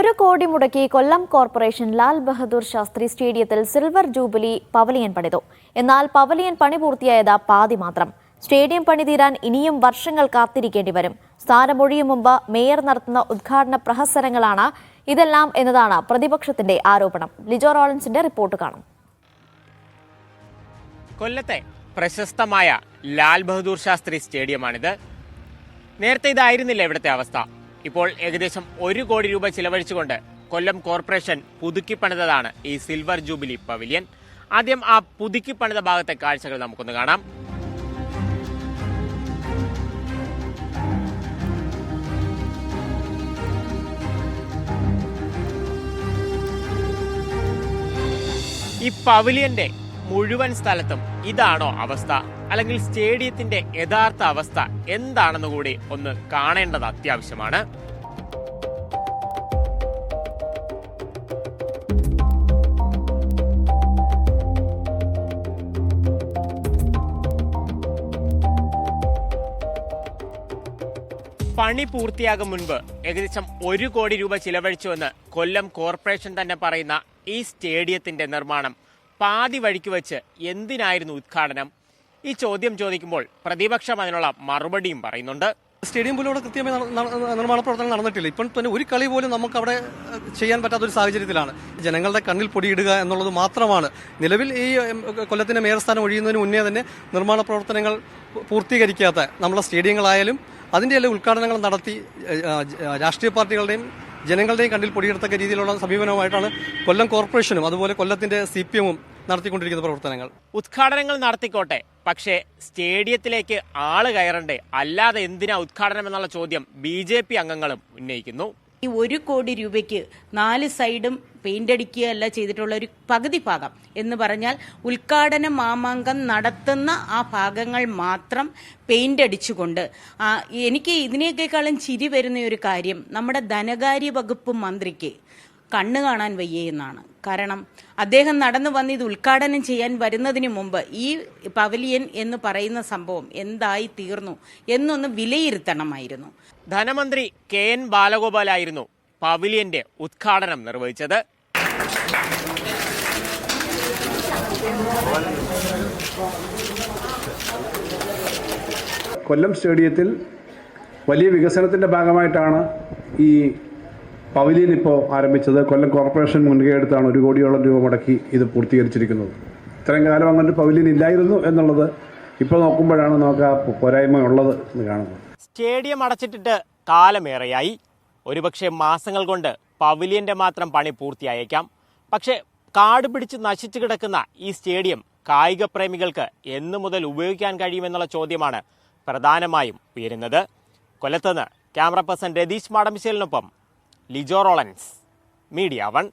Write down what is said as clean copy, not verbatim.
1 കോടി മുടക്കി കൊല്ലം കോർപ്പറേഷൻ ലാൽ ബഹദൂർ ശാസ്ത്രി സ്റ്റേഡിയത്തിൽ സിൽവർ ജൂബിലി പവലിയൻ പണിതു. എന്നാൽ പവലിയൻ പണി പൂർത്തിയായത് പാതി മാത്രം. സ്റ്റേഡിയം പണി തീരാൻ ഇനിയും വർഷങ്ങൾ കാത്തിരിക്കേണ്ടി വരും. സ്ഥാനമൊഴിയും മുമ്പ് മേയർ നടത്തുന്ന ഉദ്ഘാടന പ്രഹസനങ്ങളാണ് ഇതെല്ലാം എന്നതാണ് പ്രതിപക്ഷത്തിന്റെ ആരോപണം. ലിജോ റോളൻസിന്റെ റിപ്പോർട്ട് കാണാം. കൊല്ലത്തെ പ്രശസ്തമായ ലാൽ ബഹദൂർ ശാസ്ത്രി സ്റ്റേഡിയമാണിത്. നേരത്തെ ഇതായിരുന്നില്ല ഇവിടുത്തെ അവസ്ഥ. ഇപ്പോൾ ഏകദേശം 1 കോടി രൂപ ചിലവഴിച്ചുകൊണ്ട് കൊല്ലം കോർപ്പറേഷൻ പുതുക്കിപ്പണിതാണ് ഈ സിൽവർ ജൂബിലി പവിലിയൻ. ആദ്യം ആ പുതുക്കിപ്പണിത ഭാഗത്തെ കാഴ്ചകൾ നമുക്കൊന്ന് കാണാം. ഈ പവിലിയന്റെ മുഴുവൻ സ്ഥലത്തും ഇതാണോ അവസ്ഥ, അല്ലെങ്കിൽ സ്റ്റേഡിയത്തിന്റെ യഥാർത്ഥ അവസ്ഥ എന്താണെന്ന് കൂടി ഒന്ന് കാണേണ്ടത് അത്യാവശ്യമാണ്. പണി പൂർത്തിയാകും മുൻപ് ഏകദേശം 1 കോടി രൂപ ചിലവഴിച്ചുവെന്ന് കൊല്ലം കോർപ്പറേഷൻ തന്നെ പറയുന്ന ഈ സ്റ്റേഡിയത്തിന്റെ നിർമ്മാണം പാതി വഴിക്ക് വെച്ച് എന്തിനായിരുന്നു ഉദ്ഘാടനം? ഈ ചോദ്യം ചോദിക്കുമ്പോൾ പ്രതിപക്ഷം അതിനുള്ള മറുപടിയും പറയുന്നുണ്ട്. സ്റ്റേഡിയം പോലും അവിടെ കൃത്യമായി നിർമ്മാണ പ്രവർത്തനം നടന്നിട്ടില്ല. ഇപ്പം തന്നെ ഒരു കളി പോലും നമുക്ക് അവിടെ ചെയ്യാൻ പറ്റാത്തൊരു സാഹചര്യത്തിലാണ്. ജനങ്ങളുടെ കണ്ണിൽ പൊടിയിടുക എന്നുള്ളത് മാത്രമാണ്. നിലവിൽ ഈ കൊല്ലത്തിന്റെ മേയർ സ്ഥാനം ഒഴിയുന്നതിന് മുന്നേ തന്നെ നിർമ്മാണ പ്രവർത്തനങ്ങൾ പൂർത്തീകരിക്കാത്ത നമ്മുടെ സ്റ്റേഡിയങ്ങളായാലും അതിൻ്റെ എല്ലാ ഉദ്ഘാടനങ്ങൾ നടത്തി രാഷ്ട്രീയ പാർട്ടികളുടെയും ജനങ്ങളുടെയും കണ്ണിൽ പൊടിയെടുത്തക്ക രീതിയിലുള്ള സമീപനവുമായിട്ടാണ് കൊല്ലം കോർപ്പറേഷനും അതുപോലെ കൊല്ലത്തിന്റെ CPM-ഉം നടത്തിക്കൊണ്ടിരിക്കുന്ന പ്രവർത്തനങ്ങൾ. ഉദ്ഘാടനങ്ങൾ നടത്തിക്കോട്ടെ, പക്ഷേ സ്റ്റേഡിയത്തിലേക്ക് ആള് കയറണ്ടേ? അല്ലാതെ എന്തിനാ ഉദ്ഘാടനം എന്നുള്ള ചോദ്യം BJP അംഗങ്ങളും ഉന്നയിക്കുന്നു. ഈ 1 കോടി രൂപയ്ക്ക് 4 സൈഡും പെയിന്റ് അടിക്കുകയല്ല ചെയ്തിട്ടുള്ള ഒരു പകുതി ഭാഗം എന്ന് പറഞ്ഞാൽ ഉദ്ഘാടന മാമാങ്കം നടത്തുന്ന ആ ഭാഗങ്ങൾ മാത്രം പെയിന്റ് അടിച്ചുകൊണ്ട് എനിക്ക് ഇതിനേക്കാളും ചിരി വരുന്ന ഒരു കാര്യം നമ്മുടെ ധനകാര്യ വകുപ്പ് മന്ത്രിക്ക് കണ്ണു കാണാൻ വയ്യേ എന്നാണ്. കാരണം അദ്ദേഹം നടന്നു വന്ന് ഇത് ഉദ്ഘാടനം ചെയ്യാൻ വരുന്നതിന് മുമ്പ് ഈ പവലിയൻ എന്ന് പറയുന്ന സംഭവം എന്തായി തീർന്നു എന്നൊന്ന് വിലയിരുത്തണമായിരുന്നു. ധനമന്ത്രി KN ബാലഗോപാലായിരുന്നു പവിലിയന്റെ ഉദ്ഘാടനം നിർവഹിച്ചത്. കൊല്ലം സ്റ്റേഡിയത്തിൽ വലിയ വികസനത്തിന്റെ ഭാഗമായിട്ടാണ് ഈ പവിലിയൻ ഇപ്പോൾ ആരംഭിച്ചത്. കൊല്ലം കോർപ്പറേഷൻ മുൻകൈ എടുത്താണ് 1 കോടിയോളം രൂപ മുടക്കി ഇത് പൂർത്തീകരിച്ചിരിക്കുന്നത്. ഇത്രയും കാലം അങ്ങനെ പവിലിയൻ ഇല്ലായിരുന്നു എന്നുള്ളത് ഇപ്പോൾ നോക്കുമ്പോഴാണ് നമുക്ക് ആ പോരായ്മ ഉള്ളത് എന്ന് കാണുന്നത്. സ്റ്റേഡിയം അടച്ചിട്ടിട്ട് കാലമേറെയായി. ഒരുപക്ഷെ മാസങ്ങൾ കൊണ്ട് പവിലിയന്റെ മാത്രം പണി പൂർത്തിയായേക്കാം. പക്ഷേ കാട് പിടിച്ച് നശിച്ചു കിടക്കുന്ന ഈ സ്റ്റേഡിയം കായിക പ്രേമികൾക്ക് എന്നു മുതൽ ഉപയോഗിക്കാൻ കഴിയുമെന്നുള്ള ചോദ്യമാണ് പ്രധാനമായും ഉയരുന്നത്. കൊല്ലത്തുനിന്ന് ക്യാമറ പേഴ്സൺ രതീഷ് മാടമ്പിശ്ശേലിനൊപ്പം ലിജോ റോളൻസ്, മീഡിയ 1.